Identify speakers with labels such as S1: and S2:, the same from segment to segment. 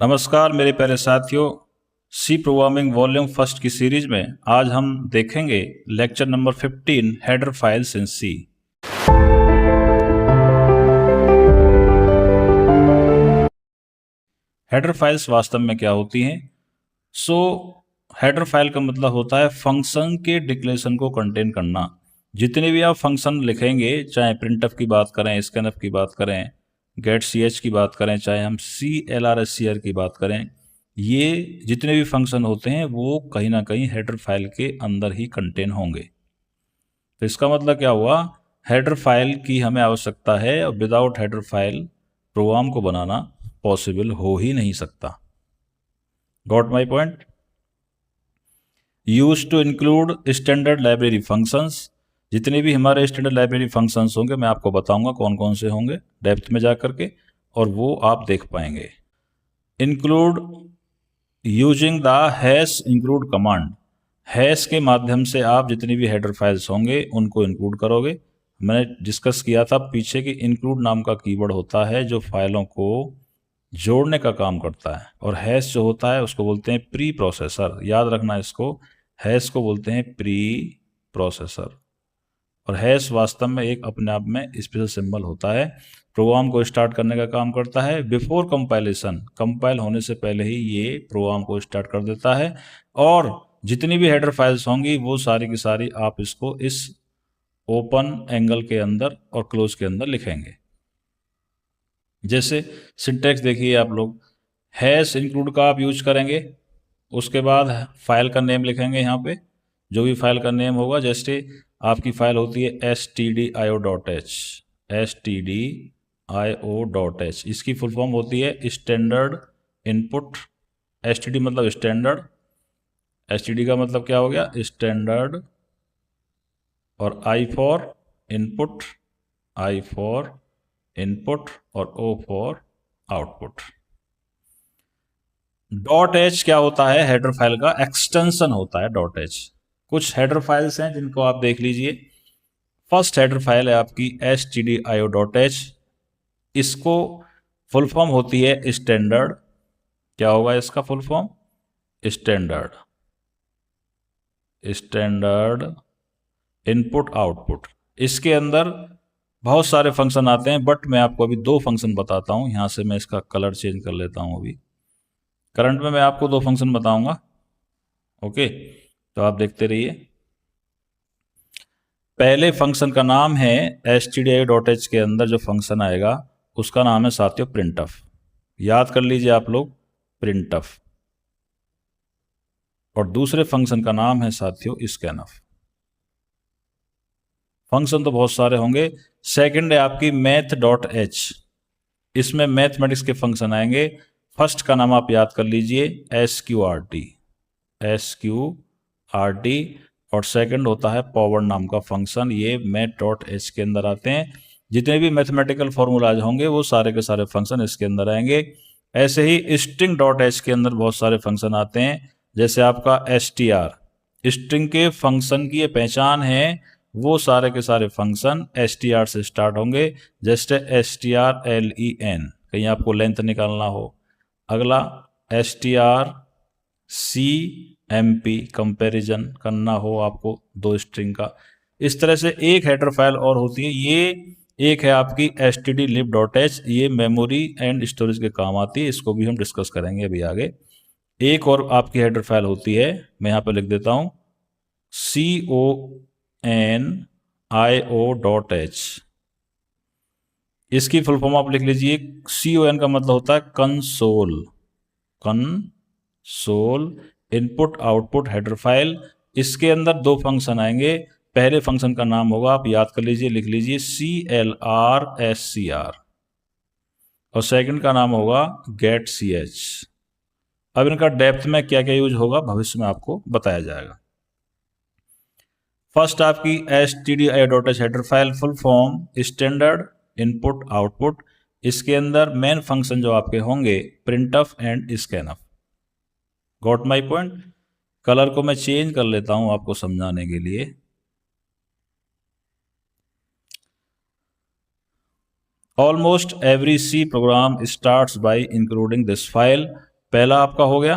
S1: नमस्कार मेरे प्यारे साथियों, सी प्रोग्रामिंग वॉल्यूम फर्स्ट की सीरीज में आज हम देखेंगे lecture number 15 header files in C. Header files वास्तव में क्या होती हैं? हेडर फाइल का मतलब होता है फंक्शन के डिक्लेरेशन को कंटेन करना। जितने भी आप फंक्शन लिखेंगे, चाहे प्रिंटफ की बात करें, स्कैनफ की बात करें, गेट सी एच की बात करें, चाहे हम CLR की बात करें, ये जितने भी फंक्शन होते हैं वो कहीं ना कहीं हेडर फाइल के अंदर ही कंटेन होंगे। तो इसका मतलब क्या हुआ? हेडर फाइल की हमें आवश्यकता है और विदाउट हेडर फाइल प्रोग्राम को बनाना पॉसिबल हो ही नहीं सकता। Got my point? Use to include standard library functions. जितने भी हमारे स्टैंडर्ड लाइब्रेरी फंक्शंस होंगे मैं आपको बताऊंगा कौन कौन से होंगे डेप्थ में जा करके, और वो आप देख पाएंगे। Include using the hash include command. Hash के माध्यम से आप जितनी भी हेडर फाइल्स होंगे उनको इंक्लूड करोगे। मैंने डिस्कस किया था पीछे कि इंक्लूड नाम का कीवर्ड होता है जो फाइलों को जोड़ने का काम करता है, और हैश जो होता है उसको बोलते हैं प्री प्रोसेसर। याद रखना इसको, हैश को बोलते हैं प्री प्रोसेसर। और हैश वास्तव में एक अपने आप में स्पेशल सिंबल होता है, प्रोग्राम को स्टार्ट करने का काम करता है। बिफोर कंपाइलेशन, कंपाइल होने से पहले ही ये प्रोग्राम को स्टार्ट कर देता है, और जितनी भी हेडर फाइल्स होंगी वो सारी की सारी आप इसको इस ओपन एंगल के अंदर और क्लोज के अंदर लिखेंगे। जैसे सिंटेक्स देखिए आप लोग, हैश इंक्लूड का आप यूज करेंगे, उसके बाद फाइल का नेम लिखेंगे। यहाँ पे जो भी फाइल का नेम होगा, जैसे आपकी फाइल होती है stdio.h, stdio.h, इसकी फुल फॉर्म होती है स्टैंडर्ड इनपुट। std मतलब स्टैंडर्ड, std का मतलब क्या हो गया? स्टैंडर्ड, और i for input, i for input, और o फॉर आउटपुट। .h क्या होता है? हेडर फाइल का एक्सटेंशन होता है .h। कुछ हेडर फाइल्स हैं जिनको आप देख लीजिए। फर्स्ट हेडर फाइल है आपकी stdio.h, इसको फुल फॉर्म होती है स्टैंडर्ड। क्या होगा इसका full form? Standard, standard input output. इसके अंदर बहुत सारे फंक्शन आते हैं, बट मैं आपको अभी दो फंक्शन बताता हूं। यहां से मैं इसका कलर चेंज कर लेता हूं। अभी करंट में मैं आपको दो फंक्शन बताऊंगा, ओके? तो आप देखते रहिए। पहले फंक्शन का नाम है stdio.h, के अंदर जो फंक्शन आएगा उसका नाम है साथियों प्रिंटफ। याद कर लीजिए आप लोग, प्रिंटफ। और दूसरे फंक्शन का नाम है साथियों स्कैनफ। फंक्शन तो बहुत सारे होंगे। सेकंड है आपकी math.h, इसमें मैथमेटिक्स के फंक्शन आएंगे। फर्स्ट का नाम आप याद कर लीजिए sqrt, sqrt, और सेकंड होता है पावर नाम का फंक्शन। ये math.h के अंदर आते हैं। जितने भी मैथमेटिकल फॉर्मूलाज होंगे वो सारे के सारे फंक्शन इसके अंदर आएंगे। ऐसे ही string.h के अंदर बहुत सारे फंक्शन आते हैं, जैसे आपका str। स्ट्रिंग के फंक्शन की ये पहचान है, वो सारे के सारे फंक्शन str से स्टार्ट होंगे, जैसे strlen, कहीं आपको लेंथ निकालना हो। अगला strcmp, कंपैरिजन करना हो आपको दो स्ट्रिंग का। इस तरह से एक हेडर फाइल और होती है, ये एक है आपकी stdlib.h, ये मेमोरी एंड स्टोरेज के काम आती है। इसको भी हम डिस्कस करेंगे अभी आगे। एक और आपकी हेडर फाइल होती है, मैं यहाँ पे लिख देता हूँ conio.h। इसकी फुल फॉर्म आप लिख लीजिए। con का मतलब होता है console, console input output header file. इसके अंदर दो फंक्शन आएंगे। पहले फंक्शन का नाम होगा, आप याद कर लीजिए, लिख लीजिए CLRSCR, और सेकंड का नाम होगा getch। अब इनका डेप्थ में क्या क्या यूज होगा भविष्य में आपको बताया जाएगा। फर्स्ट आपकी stdio.h header file, full form standard input output. इसके अंदर मेन फंक्शन जो आपके होंगे printf and scanf. Got my point? Colour को मैं चेंज कर लेता हूं आपको समझाने के लिए। Almost every C program starts by including this file. पहला आपका हो गया,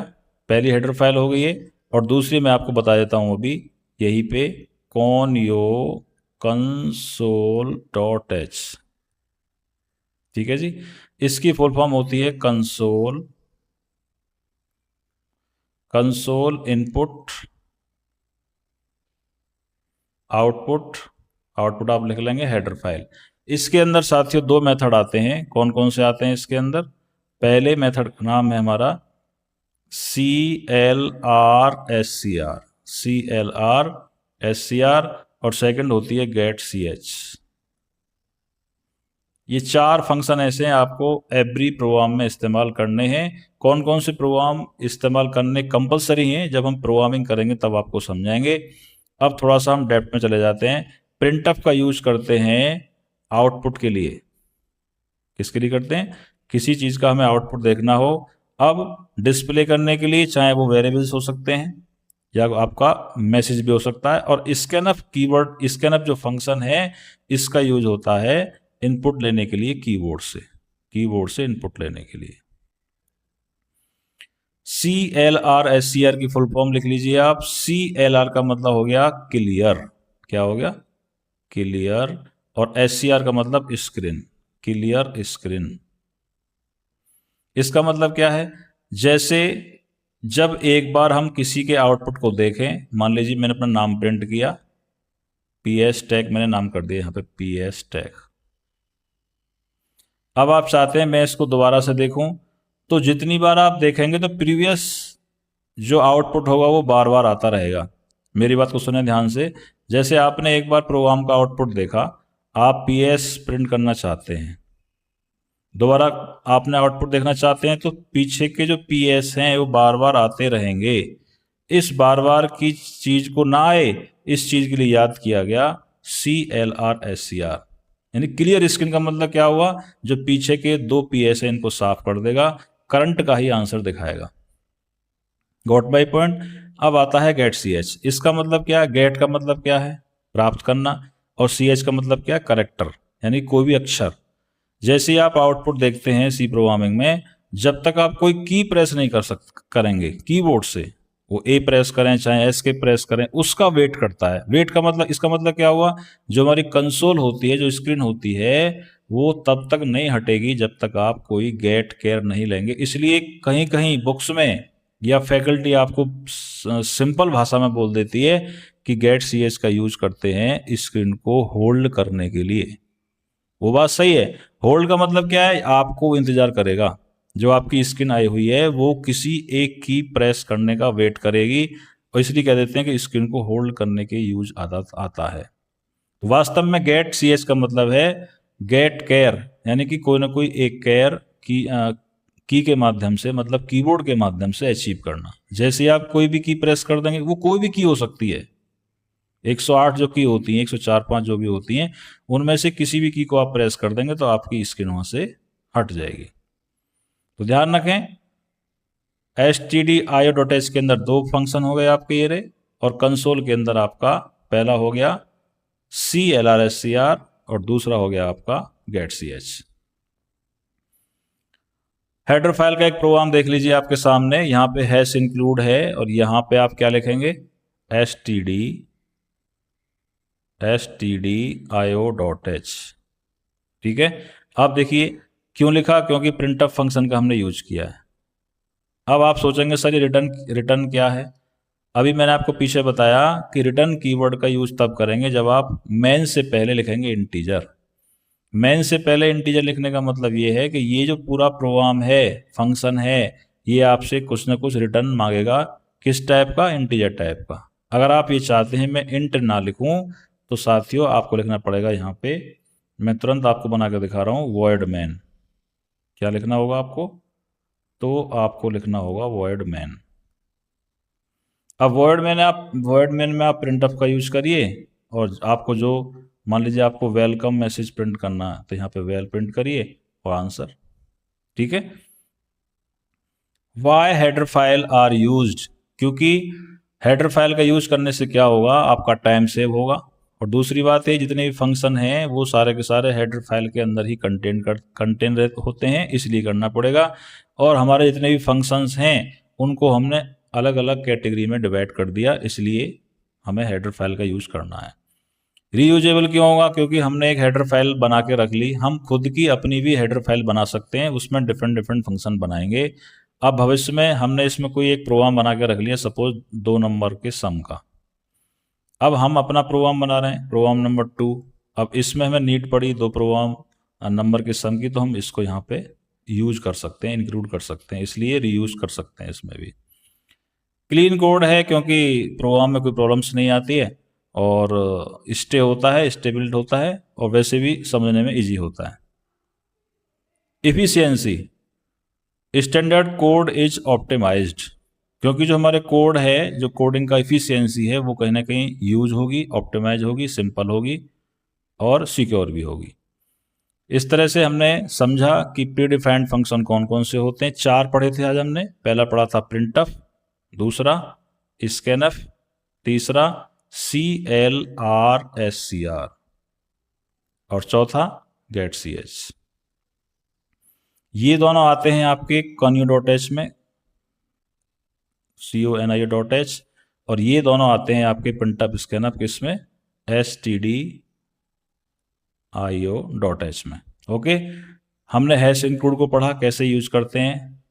S1: पहली हेडर फाइल हो गई है, और दूसरी मैं आपको बता देता हूं अभी यहीं पे, conio console.h। ठीक है जी, इसकी फुल फॉर्म होती है कंसोल इनपुट आउटपुट आप लिख लेंगे हेडर फाइल। इसके अंदर साथियों दो मेथड आते हैं, कौन कौन से आते हैं इसके अंदर? पहले मेथड का नाम है हमारा CLRSCR, और सेकंड होती है getch। ये चार फंक्शन ऐसे हैं आपको एवरी प्रोग्राम में इस्तेमाल करने हैं। कौन कौन से प्रोग्राम इस्तेमाल करने कंपलसरी हैं, जब हम प्रोग्रामिंग करेंगे तब आपको समझाएंगे। अब थोड़ा सा हम डेप्थ में चले जाते हैं। प्रिंटफ का यूज करते हैं आउटपुट के लिए। किसके लिए करते हैं? किसी चीज का हमें आउटपुट देखना हो, अब डिस्प्ले करने के लिए, चाहे वो वेरिएबल्स हो सकते हैं या आपका मैसेज भी हो सकता है। और स्कैनफ कीवर्ड, स्कैनफ जो फंक्शन है इसका यूज होता है इनपुट लेने के लिए, कीबोर्ड से इनपुट लेने के लिए। CLRSCR की फुल फॉर्म लिख लीजिए आप। CLR का मतलब हो गया क्लियर, क्या हो गया? क्लियर। और SCR का मतलब स्क्रीन, क्लियर स्क्रीन। इसका मतलब क्या है? जैसे जब एक बार हम किसी के आउटपुट को देखें, मान लीजिए मैंने अपना नाम प्रिंट किया, PS टैग मैंने नाम कर दिया यहां पे PS टैग। अब आप चाहते हैं मैं इसको दोबारा से देखूं, तो जितनी बार आप देखेंगे तो प्रीवियस जो आउटपुट होगा वो बार बार आता रहेगा। मेरी बात को सुने ध्यान से। जैसे आपने एक बार प्रोग्राम का आउटपुट देखा, आप PS प्रिंट करना चाहते हैं, दोबारा आपने आउटपुट देखना चाहते हैं, तो पीछे के जो PS हैं वो बार बार आते रहेंगे। इस बार बार की चीज को ना आए, इस चीज के लिए याद किया गया CLRSCR। यानी क्लियर स्क्रीन का मतलब क्या हुआ? जो पीछे के दो PS है इनको साफ कर देगा, करंट का ही आंसर दिखाएगा। Got by point. अब आता है getch। इसका मतलब क्या है? गेट का मतलब क्या है? प्राप्त करना। और CH का मतलब क्या है? करेक्टर, यानी कोई भी अक्षर। जैसे ही आप आउटपुट देखते हैं सी प्रोग्रामिंग में, जब तक आप कोई की प्रेस नहीं करेंगे कीबोर्ड से, वो A प्रेस करें चाहे S के प्रेस करें, उसका वेट करता है। वेट का मतलब, इसका मतलब क्या हुआ? जो हमारी कंसोल होती है, जो स्क्रीन होती है, वो तब तक नहीं हटेगी जब तक आप कोई गेट केयर नहीं लेंगे। इसलिए कहीं कहीं बुक्स में या फैकल्टी आपको सिंपल भाषा में बोल देती है कि getch का यूज करते हैं स्क्रीन को होल्ड करने के लिए। वो बात सही है। होल्ड का मतलब क्या है? आपको इंतजार करेगा, जो आपकी स्क्रीन आई हुई है वो किसी एक की प्रेस करने का वेट करेगी, और इसलिए कह देते हैं कि स्क्रीन को होल्ड करने के यूज आता है। वास्तव में getch का मतलब है गेट केयर, यानी कि कोई ना कोई एक केयर की के माध्यम से, मतलब कीबोर्ड के माध्यम से अचीव करना। जैसे आप कोई भी की प्रेस कर देंगे, वो कोई भी की हो सकती है, 108 जो की होती हैं, 104-5 जो भी होती हैं, उनमें से किसी भी की को आप प्रेस कर देंगे तो आपकी स्क्रीन वहां से हट जाएगी। तो ध्यान रखें, stdio.h के अंदर दो फंक्शन हो गए आपके ये रहे, और कंसोल के अंदर आपका पहला हो गया CLRSCR और दूसरा हो गया आपका getch। हेडर फाइल का एक प्रोग्राम देख लीजिए आपके सामने, यहां पे हैश इंक्लूड है, और यहां पे आप क्या लिखेंगे? stdio.h। ठीक है, अब देखिए क्यों लिखा? क्योंकि प्रिंटफ फंक्शन का हमने यूज किया है। अब आप सोचेंगे सर ये रिटर्न क्या है? अभी मैंने आपको पीछे बताया कि रिटर्न कीवर्ड का यूज तब करेंगे जब आप मेन से पहले लिखेंगे इंटीजर। मेन से पहले इंटीजर लिखने का मतलब ये है कि ये जो पूरा प्रोग्राम है, फंक्शन है, ये आपसे कुछ ना कुछ रिटर्न मांगेगा। किस टाइप का? इंटीजर टाइप का। अगर आप ये चाहते हैं मैं इंट ना लिखूं, तो साथियों आपको लिखना पड़ेगा यहाँ पे, मैं तुरंत आपको बना कर दिखा रहा हूँ, वॉइड मैन। क्या लिखना होगा आपको? तो आपको लिखना होगा वॉइड मैन। अब वॉइड मैन में आप प्रिंटफ का यूज करिए, और आपको जो, मान लीजिए आपको वेलकम मैसेज प्रिंट करना है, तो यहाँ पे वेल प्रिंट करिए और आंसर। ठीक है। Why header file are used? क्योंकि हेडर फाइल का यूज करने से क्या होगा? आपका टाइम सेव होगा, और दूसरी बात है जितने भी फंक्शन हैं वो सारे के सारे हेडर फाइल के अंदर ही कंटेन होते हैं, इसलिए करना पड़ेगा। और हमारे जितने भी फंक्शंस हैं उनको हमने अलग अलग कैटेगरी में डिवाइड कर दिया, इसलिए हमें हेडर फाइल का यूज़ करना है। रीयूजेबल क्यों होगा? क्योंकि हमने एक हेडर फाइल बना के रख ली, हम खुद की अपनी भी हेडर फाइल बना सकते हैं, उसमें डिफरेंट डिफरेंट फंक्शन बनाएंगे। अब भविष्य में हमने इसमें कोई एक प्रोग्राम बना के रख लिया, सपोज 2 नंबर के सम का। अब हम अपना प्रोग्राम बना रहे हैं, प्रोग्राम नंबर 2। अब इसमें हमें नीड पड़ी 2 प्रोग्राम नंबर के सम की, तो हम इसको यहाँ पे यूज कर सकते हैं, इंक्लूड कर सकते हैं, इसलिए रीयूज कर सकते हैं इसमें भी। क्लीन कोड है क्योंकि प्रोग्राम में कोई प्रॉब्लम्स नहीं आती है और स्टे होता है, स्टेबिलिटी होता है, और वैसे भी समझने में इजी होता है। Efficiency, standard code is optimized, क्योंकि जो हमारे कोड है, जो कोडिंग का इफिशियंसी है वो कहीं ना कहीं यूज होगी, ऑप्टिमाइज होगी, सिंपल होगी और सिक्योर भी होगी। इस तरह से हमने समझा कि प्री डिफाइंड फंक्शन कौन कौन से होते हैं। 4 पढ़े थे आज हमने। पहला पढ़ा था प्रिंटफ, दूसरा स्कैनफ, तीसरा CLRSCR और चौथा getch। ये दोनों आते हैं आपके conio.h में, conio.h, और ये दोनों आते हैं आपके printf scanf किसमें, stdio.h में। ओके, हमने हैश इंक्लूड को पढ़ा, कैसे यूज करते हैं,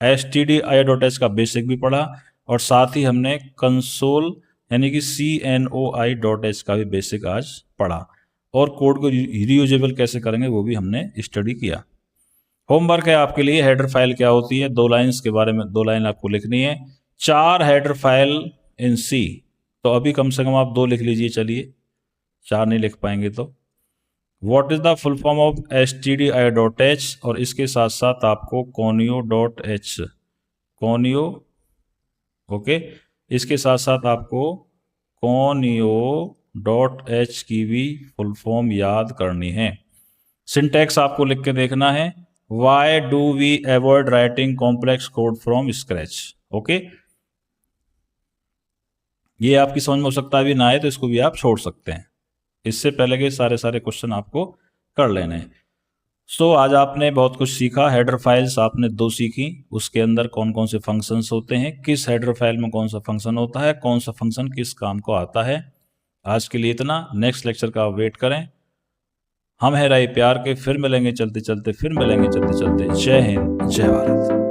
S1: stdio.h का बेसिक भी पढ़ा, और साथ ही हमने कंसोल यानी कि CNOI.h का भी बेसिक आज पढ़ा, और कोड को रीयूजेबल कैसे करेंगे वो भी हमने स्टडी किया। होमवर्क है आपके लिए, हेडर फाइल क्या होती है, 2 लाइन्स के बारे में 2 लाइन आपको लिखनी है। 4 हेडर फाइल इन C, तो अभी कम से कम आप 2 लिख लीजिए, चलिए 4 नहीं लिख पाएंगे तो। What is the full form of stdio.h, और इसके साथ साथ आपको conio.h, conio, ओके, इसके साथ साथ आपको conio.h की भी फुल फॉर्म याद करनी है। सिंटैक्स आपको लिख के देखना है, why do we avoid writing complex code from scratch. Okay, ये आपकी समझ में हो सकता है भी ना आए तो इसको भी आप छोड़ सकते हैं, इससे पहले के सारे क्वेश्चन आपको कर लेने हैं। सो आज आपने बहुत कुछ सीखा। हेडर फाइल्स आपने 2 सीखी, उसके अंदर कौन कौन से फंक्शंस होते हैं, किस हेडर फाइल में कौन सा फंक्शन होता है, कौन सा फंक्शन किस काम को आता है। आज के लिए इतना, नेक्स्ट लेक्चर का आप वेट करें। हम है राय प्यार के, फिर मिलेंगे चलते चलते, फिर मिलेंगे चलते चलते। जय हिंद, जय भारत।